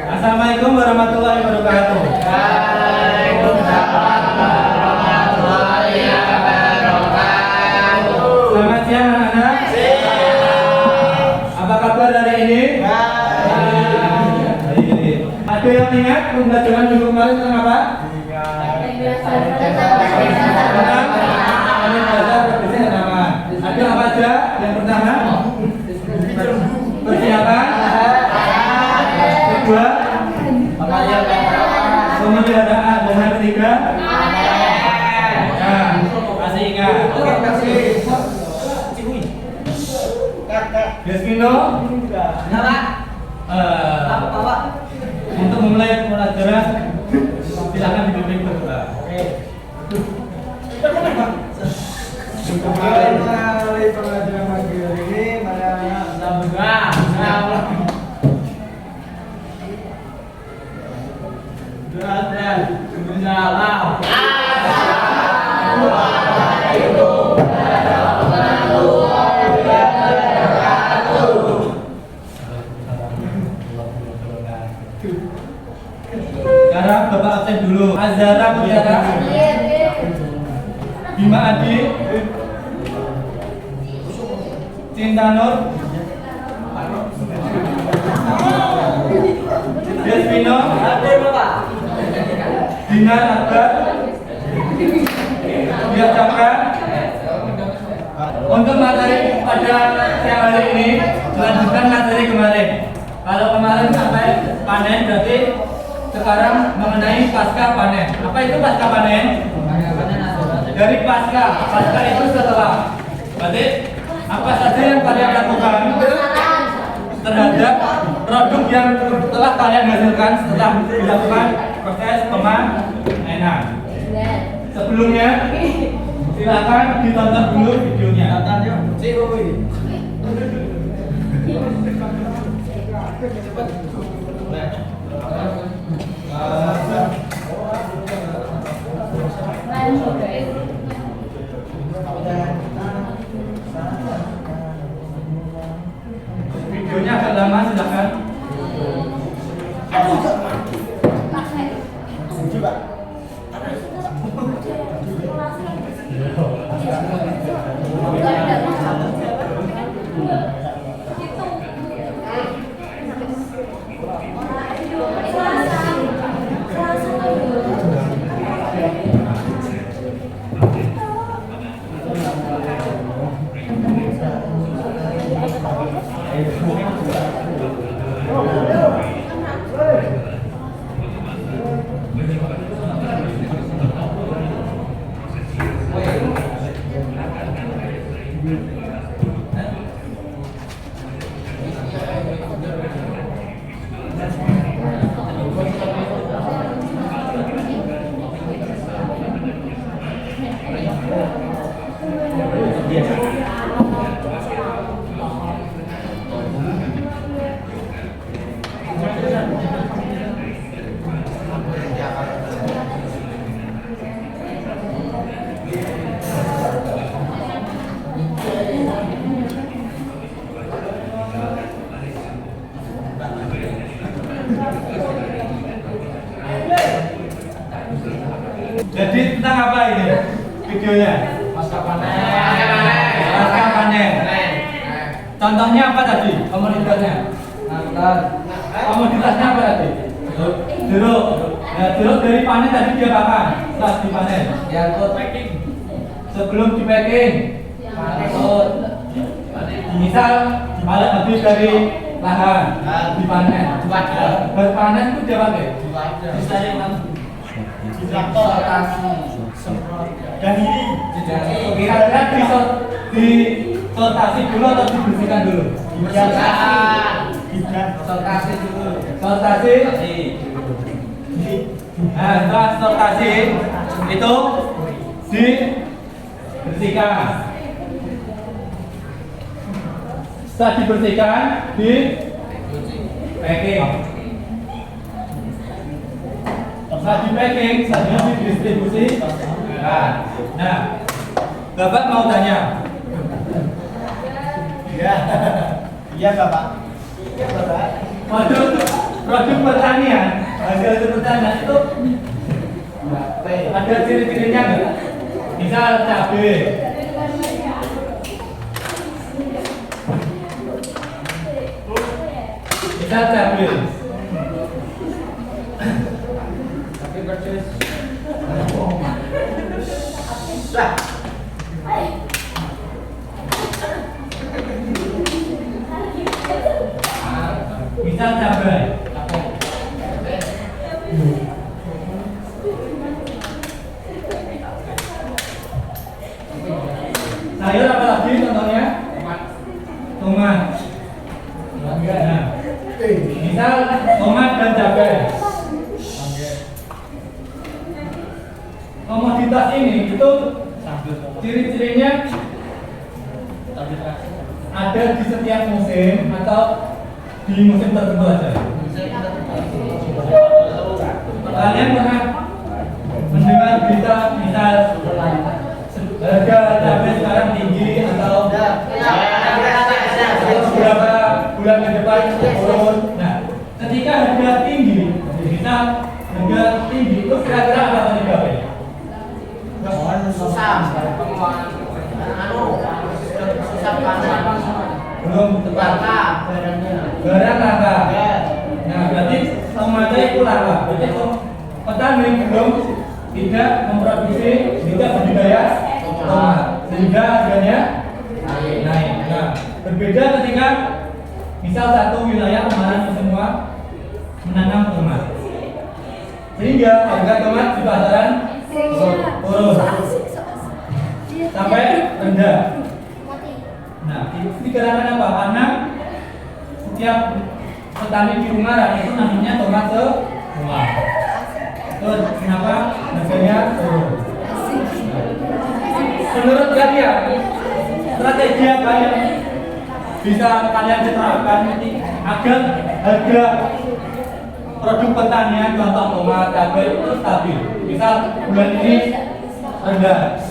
Assalamualaikum warahmatullahi wabarakatuh. Waalaikumsalam warahmatullahi wabarakatuh. Selamat siang anak-anak. Apa kabar hari ini? Baik. Ada yang ingat pembelajaran minggu kemarin tentang apa? Ada apa aja? Yang pertama, persiapan. Kedua, pemeliharaan. Dan yang ketiga, masih ingat. Oke, kasih. Desmino. Untuk memulai pelajaran, silakan dibimbing berdua. Mulai pelajaran pagi hari ini, Sekarang Bapak absen dulu. Azhara Mutiara, Bima Adi, Cinta Nur, Desmino, Dinar Akbar, Dia Cakra. Untuk materi pada siang hari ini melanjutkan materi kemarin. Kalau kemarin sampai panen, berarti sekarang mengenai pasca panen. Apa itu pasca panen? Dari pasca itu setelah. Berarti apa saja yang kalian lakukan terhadap produk yang telah kalian hasilkan setelah dilakukan proses pemanenan. Sebelumnya silakan ditonton dulu videonya. Videonya agak lama, silakan. Jadi tentang apa ini videonya? Pasca panen. Contohnya apa tadi? Komoditasnya? Komoditasnya apa tadi? Jeruk. Nah, jeruk dari panen tadi dia kapan? Setelah dipanen. Sebelum di packing. Misal malah habis dari lahan dipanen. Berpanen itu dia pakai. Dan ini kira-kira disortasi dulu atau dibersihkan dulu? Sortasi dulu. Sortasi. Nah, setelah sortasi itu dibersihkan. Setelah dibersihkan, di packing. Setelah di packing, selanjutnya didistribusi. Nah, Bapak mau tanya. Iya, Bapak. Waduh, produk pertanian, hasil pertanian itu ada ciri-cirinya nggak? Misal cabai. Misal cabai. Misal cabai. Sayur apa lagi contohnya? Tomat. Nah, misal tomat dan cabai. Komoditas ini itu ciri-cirinya ada di setiap musim atau di musim tertentu aja. Kalian pernah mendengar berita misal harga cabai sekarang tinggi atau beberapa bulan ke depan turun. Nah, ketika harga tinggi, misal harga tinggi itu kira-kira apa penyebabnya? Susah Belum tepat. Barang langka. Nah, berarti tomatnya itu langka. Berarti petani belum tidak memproduksi, tidak budidaya tomat, sehingga harganya naik. Nah, berbeda ketika misal satu wilayah kemarin semua menanam tomat, sehingga harga tomat di pasaran turun sampai rendah. Nah, itu dikarenakan apa? Karena setiap petani di Ungaran itu namanya tomat semua. Terus kenapa harganya turun? Menurut kalian strategi apa yang bisa kalian terapkan agar harga produk pertanian contoh tomat, cabai itu stabil? Misal bulan ini rendah,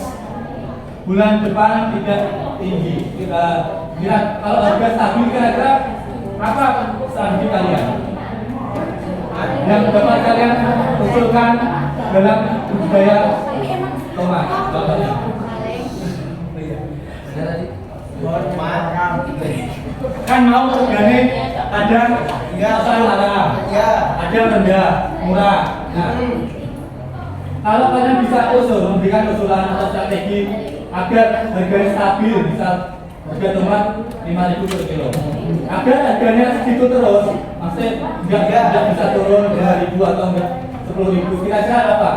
bulan depan tidak tinggi. Kalau harga stabil kira-kira apa strategi kalian yang dapat kalian usulkan dalam budidaya tomat? Contohnya kan mau organik, ada halal, ada rendah, murah. Nah, kalau kalian bisa memberikan usulan atau strategi agar harganya stabil, misal harga tomat 5.000 per kilo, agar harganya segitu terus, maksudnya nggak bisa turun 2.000 atau 10.000, kira-kira apa?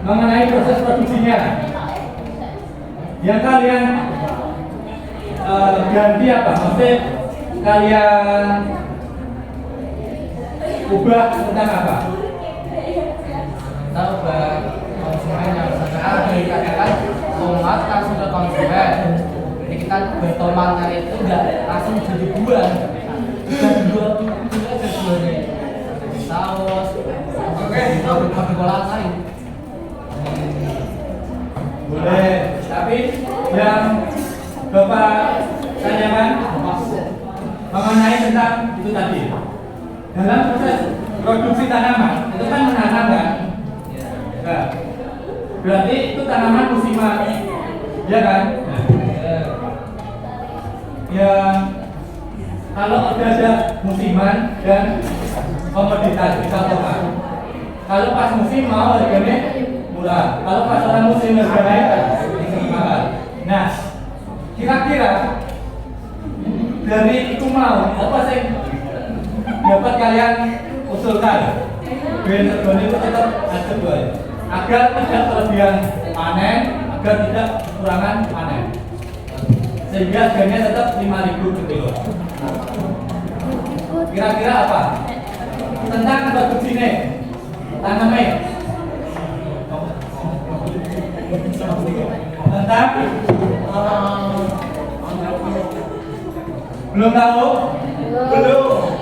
Mengenai proses produksinya, yang kalian ganti apa? Maksudnya kalian ubah tentang apa? Kita ubah konsumen yang sekarang dikatakan tomat kan sudah konsumen, jadi kita bertomatnya itu nggak langsung jadi buah, bisa dijual juga jualnya jadi saus, produk olahan lain. Boleh, tapi yang Bapak tanyakan mengenai tentang itu tadi, dalam proses produksi tanaman itu kan menanam kan? Nah, berarti itu tanaman musiman, ya kan? Ya, kalau ada musiman dan komoditas, misal tomat, kalau pas musim mau harganya murah, kalau pas orang musim harganya mahal. Nah, kira-kira dari itu mau apa sih dapat kalian usulkan biar harganya itu tetap adil, agar tidak kelebihan panen, agar tidak kekurangan panen, sehingga harganya tetap 5.000 per kilo. Kira-kira apa tentang produksi ini? Tanamnya tentang belum tahu? Belum.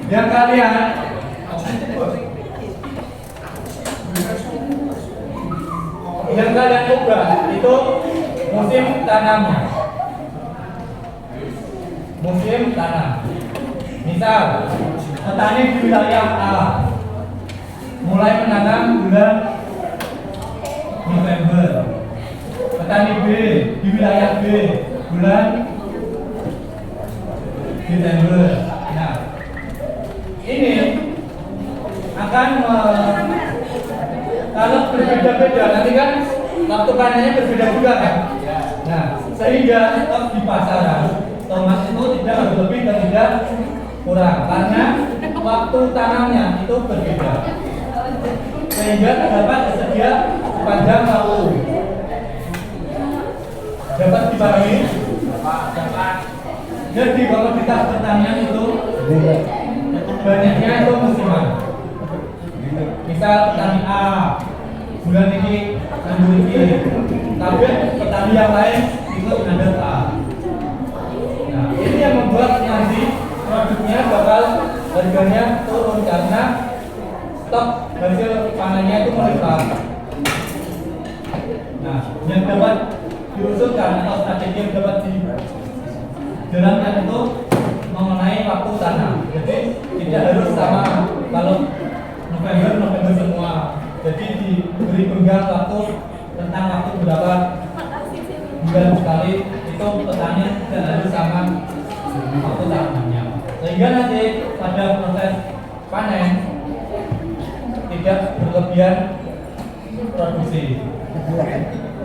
Yang kalian ubah itu musim tanamnya. Musim tanam. Misal, petani di wilayah A mulai menanam bulan November. Petani B di wilayah B bulan Desember. Nah, ini akan kalau berbeda-beda nanti kan waktu panennya berbeda juga kan. Nah, sehingga stok di pasaran tomat itu tidak berlebih dan tidak kurang karena waktu tanamnya itu berbeda. Sehingga dapat tersedia sepanjang waktu. Dapat dipahami? Jadi komoditas pertanian itu banyaknya itu musiman. Misal petani A bulan ini nandur ini, tapi petani yang lain ikut nandur A. Nah, ini yang membuat nanti produknya bakal harganya turun karena stok hasil panennya itu melimpah. Nah, yang dapat diusulkan atau strategi yang dapat dijalankan itu mengenai waktu tanam. Jadi tidak harus sama kalau November semua. Jadi diberi penggal waktu tentang waktu berapa bulan sekali itu petani tidak harus sama waktu tanamnya. Sehingga nanti pada proses panen tidak berlebihan produksi.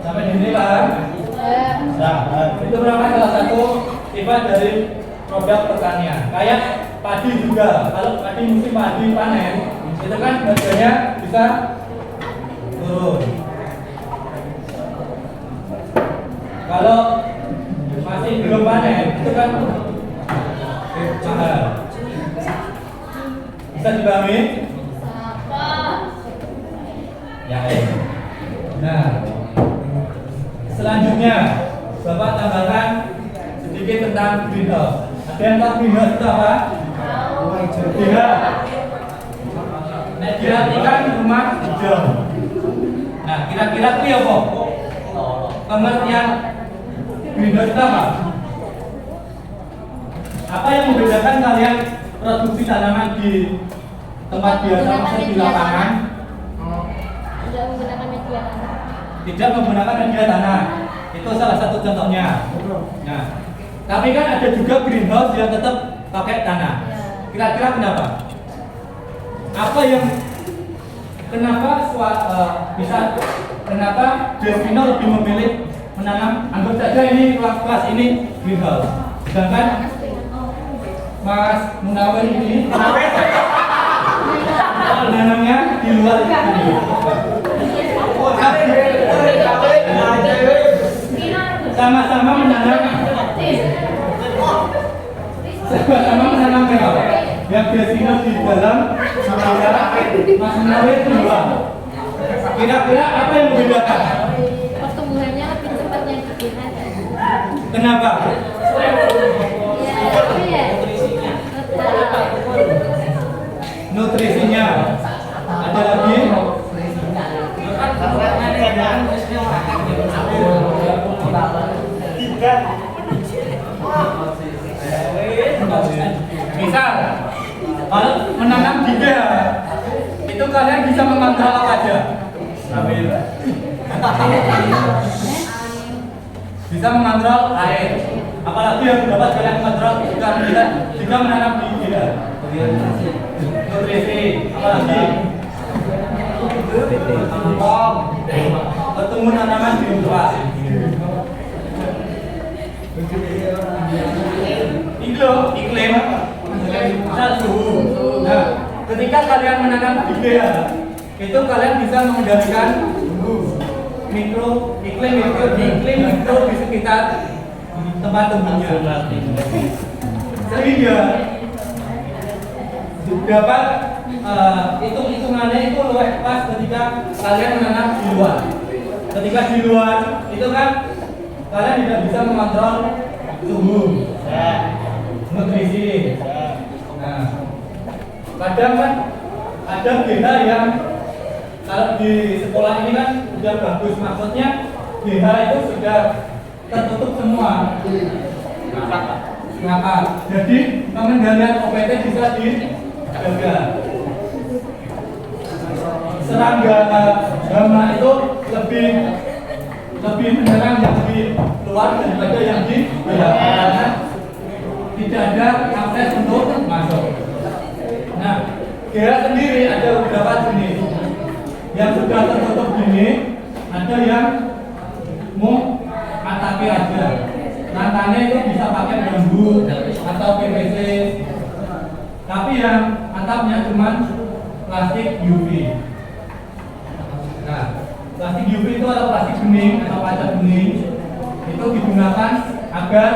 Sampai di sini Pak. Nah, itu merupakan salah satu sifat dari produk pertanian. Kayak padi juga. Kalau padi musim padi panen, itu kan harganya bisa turun. Kalau masih belum panen, itu kan mahal. Bisa dipahami? Ya. Nah, selanjutnya Bapak tambahkan sedikit tentang greenhouse. Ada yang tahu greenhouse itu apa? Tidak. Nah, kan rumah hijau. Nah, kira-kira itu apa? Pengertian greenhouse itu apa? Apa yang membedakan kalian produksi tanaman di tempat biasa maksud di lapangan? Tidak menggunakan media tanah. Tidak menggunakan media tanah. Itu salah satu contohnya. Nah, tapi kan ada juga greenhouse yang tetap pakai tanah. Kira-kira kenapa? Apa yang kenapa Devino lebih memilih menanam? Anggap saja ini kelas ini greenhouse. Sedangkan Mas Munawir ini menanamnya di luar ini. Sama-sama menanam apa? Yang Devino di dalam, sementara Mas Munawir di luar. Kira-kira apa yang membedakan? Pertumbuhannya lebih cepat yang di greenhouse. Kenapa? Nutrisinya ada lagi. Misal kalau menanam giga itu kalian bisa mengontrol apa aja? Bisa mengontrol air. Apalagi yang dapat kalian kontrol jika menanam di giga. Nutrisi, apalagi ketemu tanaman di luar. Iklim, suhu. Nah, ketika kalian menanam di GH, itu kalian bisa mengendalikan iklim mikro di sekitar tempat tumbuhnya. Sehingga dapat hitung-hitungannya itu lebih pas ketika kalian menanam di luar. Ketika di luar itu kan kalian tidak bisa mengontrol suhu, nutrisi. Nah, kadang kan ada GH yang kalau di sekolah ini kan sudah bagus, maksudnya GH itu sudah tertutup semua. Kenapa? Jadi pengendalian OPT bisa dijaga. Serangga hama itu lebih menyerang yang di luar daripada yang di dalam, karena tidak ada akses untuk masuk. Nah, GEA sendiri ada beberapa jenis. Yang sudah tertutup gini, ada yang mau atapnya aja. Rantangnya itu bisa pakai bambu atau PVC. Tapi yang atapnya cuma plastik UV. Nah, plastik UV itu atau plastik bening atau kaca bening itu digunakan agar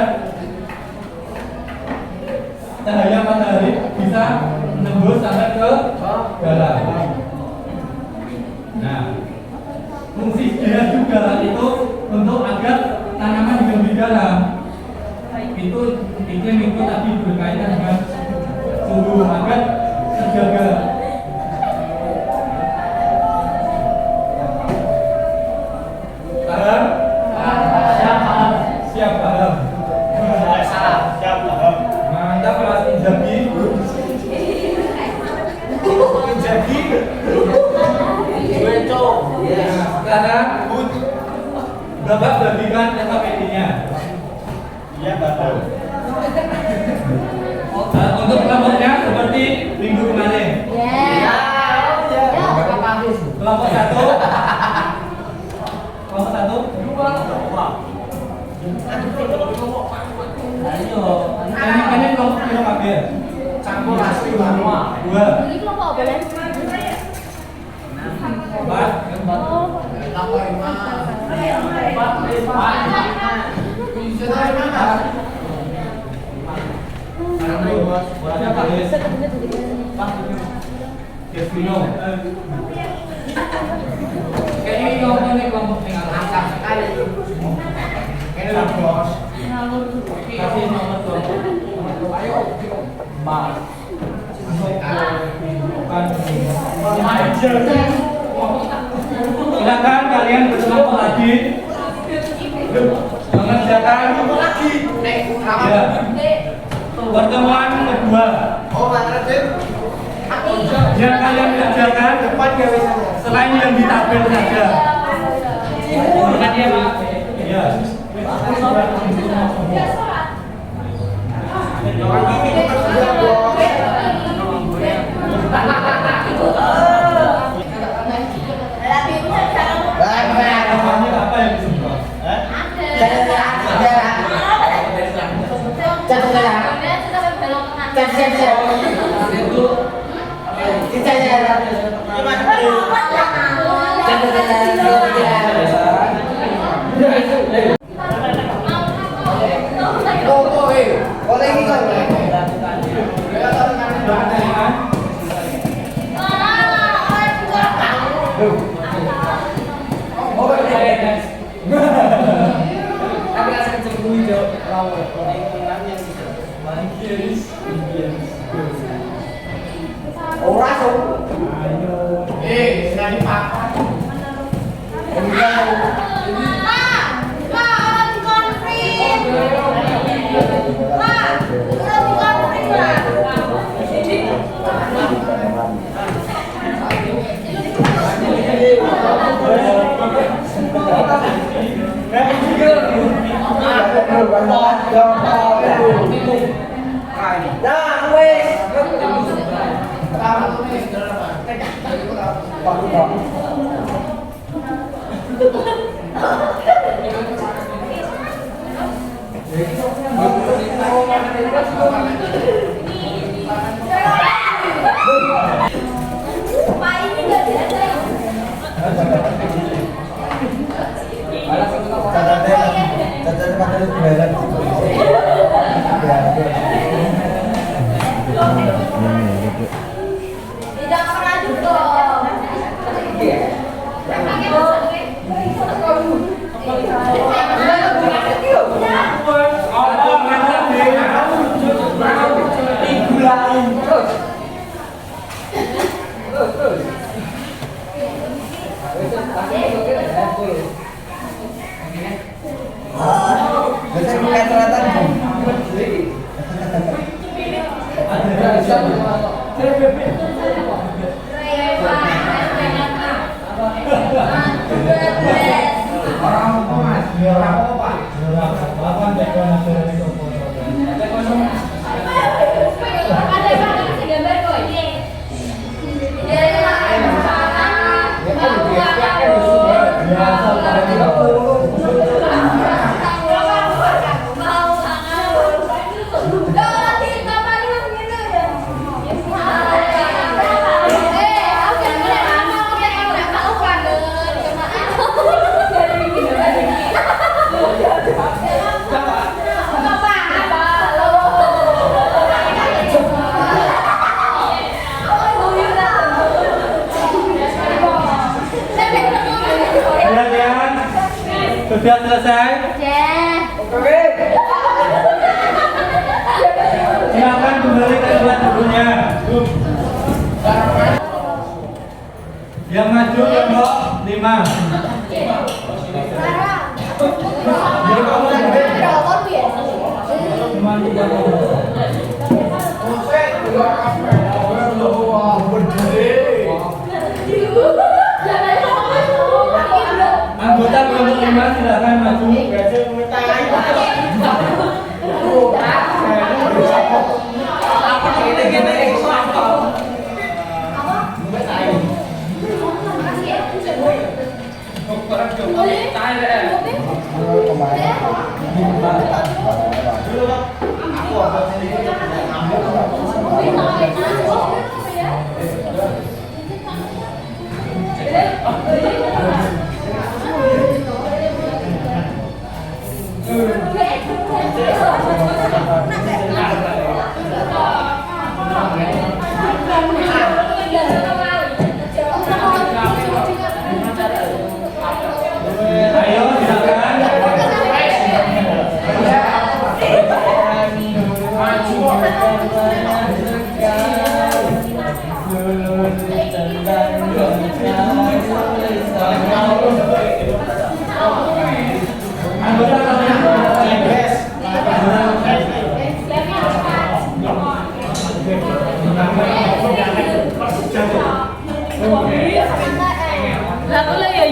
cahaya matahari bisa menembus sampai ke dalam. Nah, fungsi dia juga itu untuk agar tanaman hidup di dalam. Itu iklim itu tadi berkaitan dengan suhu agar terjaga. Paham? Siap paham. Siap paham. Mantap kelas Injabi. Injabi. Nah, sekarang Bapak bagikan SKPD-nya. Iya, Bapak. Untuk kelompoknya seperti minggu kemarin. Kelompok satu. Kelompok satu. Ayo, ini kelompok kilo kabel. Campur asli semua. Dua. Ini kelompok apa ya? Empat. Kayaknya kelompok tinggal angkat sekali. Kayaknya bos. Kasih nomor kelompok. Ayo, Mas. Silakan kalian berkelompok lagi. Mengerjakan ya. Pertemuan kedua. Yang kalian kerjakan selain yang di tabel saja. Bukan dia, Pak. Ya. Tidak pernah juga. Terus. Kalian sudah selesai? Silakan kembali ke tempat duduknya. Yang maju kelompok 5. Anggota kelompok 5 silakan maju. Ayo silakan. Anggota Lalu lah ya.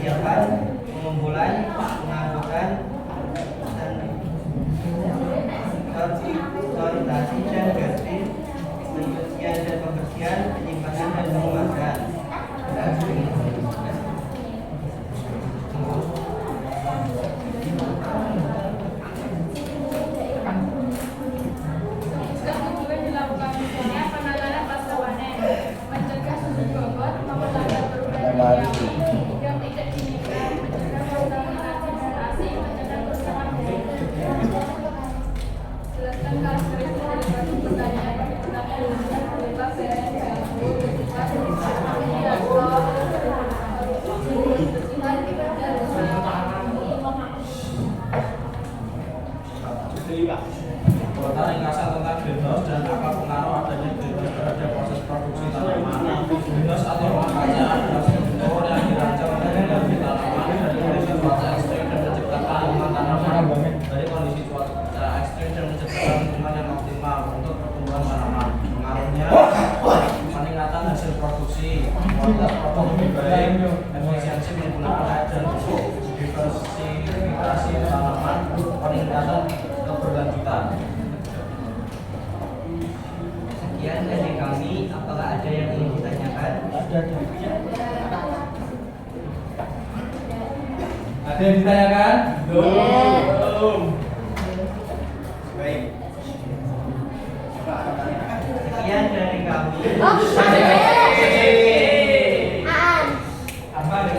yang lain. Pengumpulan, pengangkutan, dan sortasi dan garis, pencucian dan pembersihan, penyimpanan dan pengemasan. Kemudian dilakukan misalnya penanganan pasca panen, mencegah susu bobot, memperlambat perubahan yang tidak diinginkan, mencegah kontaminasi generasi, mencegah kerusakan jelaskan karakteristik dari batu pertanian yang digunakan berupa beren, bambu, berupa Ringkasan tentang greenhouse dan apa pengaruh adanya greenhouse terhadap proses produksi tanaman. Greenhouse atau makanya adalah struktur yang dirancang untuk melindungi tanaman dari kondisi cuaca ekstrim dan menciptakan lingkungan tanaman dari kondisi cuaca ekstrim dan menciptakan lingkungan yang optimal untuk pertumbuhan tanaman. Pengaruhnya peningkatan hasil produksi, kualitas produk lebih baik, efisiensi menggunakan air dan pupuk, diversifikasi tanaman, peningkatan keberlanjutan. Ada yang ditanyakan? Belum. Baik. Sekian dari kami. Apa ada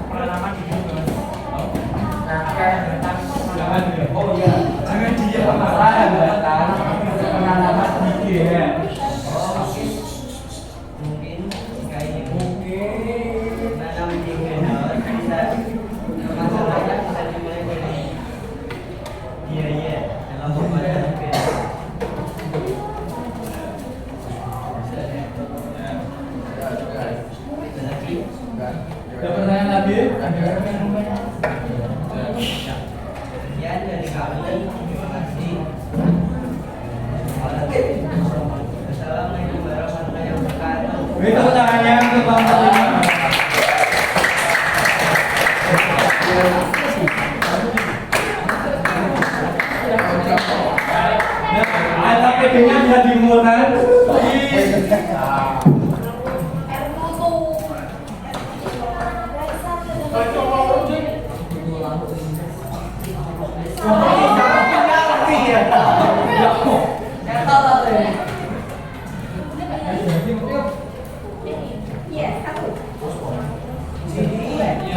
pengalaman di Google? Oh iya, jangan dia masalah kan pengalaman di game. Mungkin jika ini menanam di greenhouse bisa masalahnya bisa dimulai dari biaya dalam pembuatan greenhouse. Ada lagi? Ada pertanyaan lagi? Sekian dari kami. Terima kasih. Assalamualaikum warahmatullahi wabarakatuh. Beri tepuk tangannya untuk Bang Fatima. APD-nya bisa dimulai.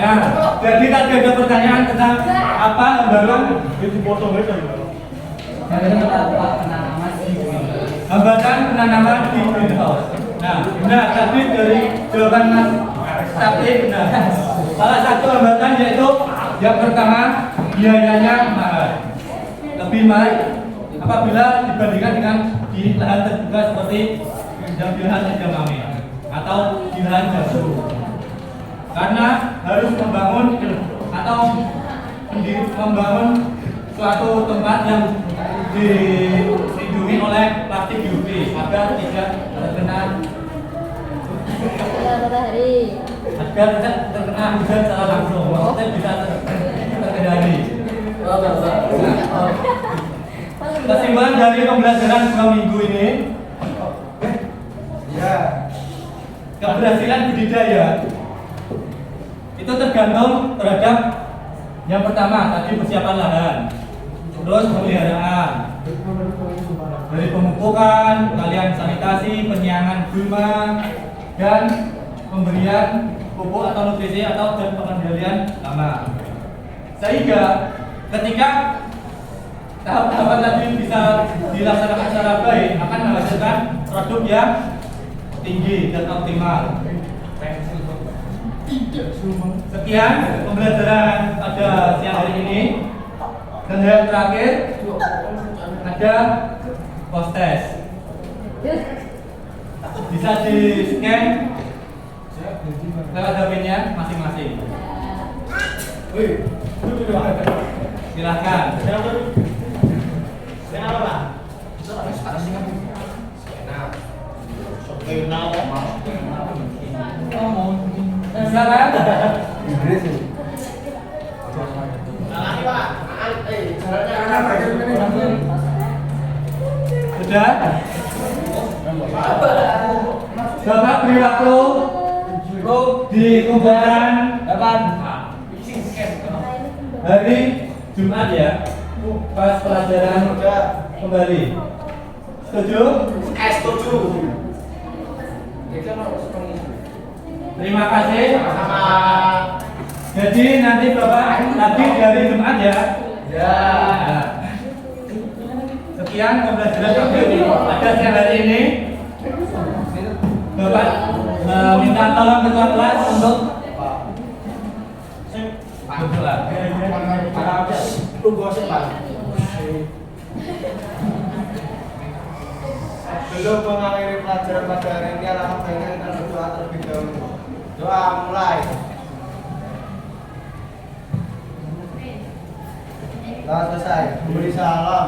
Nah, jadi tadi ada pertanyaan tentang apa hambatan hambatan penanaman di greenhouse. Nah, benar tadi dari jawaban Mas Sapti benar. Salah satu hambatan yaitu yang pertama biayanya mahal. Lebih mahal apabila dibandingkan dengan di lahan terbuka seperti yang di lahan edamame atau di lahan gambut. Karena harus membangun atau membangun suatu tempat yang dilindungi oleh plastik UV agar tidak terkena hujan secara langsung, maksudnya bisa terkendali. Kesimpulan dari pembelajaran 2 minggu ini, ya, keberhasilan budidaya itu tergantung terhadap yang pertama tadi persiapan lahan, terus pemeliharaan, dari pemupukan, pengalihan sanitasi, penyiangan gulma, dan pemberian pupuk atau nutrisi atau dan pengendalian hama. Sehingga ketika tahap-tahapan tadi bisa dilaksanakan secara baik akan menghasilkan produk yang tinggi dan optimal. Sekian pembelajaran pada siang hari ini. Dan yang terakhir ada post test. Bisa di scan lewat HP-nya masing-masing. Silahkan. Bisa kan? Sudah? Bapak beri waktu dikumpulkan hari Jumat ya, pas pelajaran kembali. Setuju? Setuju. Terima kasih. Jadi nanti Bapak lagi dari Jumat ya. Ya. Sekian pembelajaran kami pada siang hari ini. Bapak minta tolong ketua kelas untuk Belum mengakhiri pelajaran pada hari ini, alhamdulillah kita berdoa terlebih dahulu. Doa mulai. Telah selesai. Beri salam.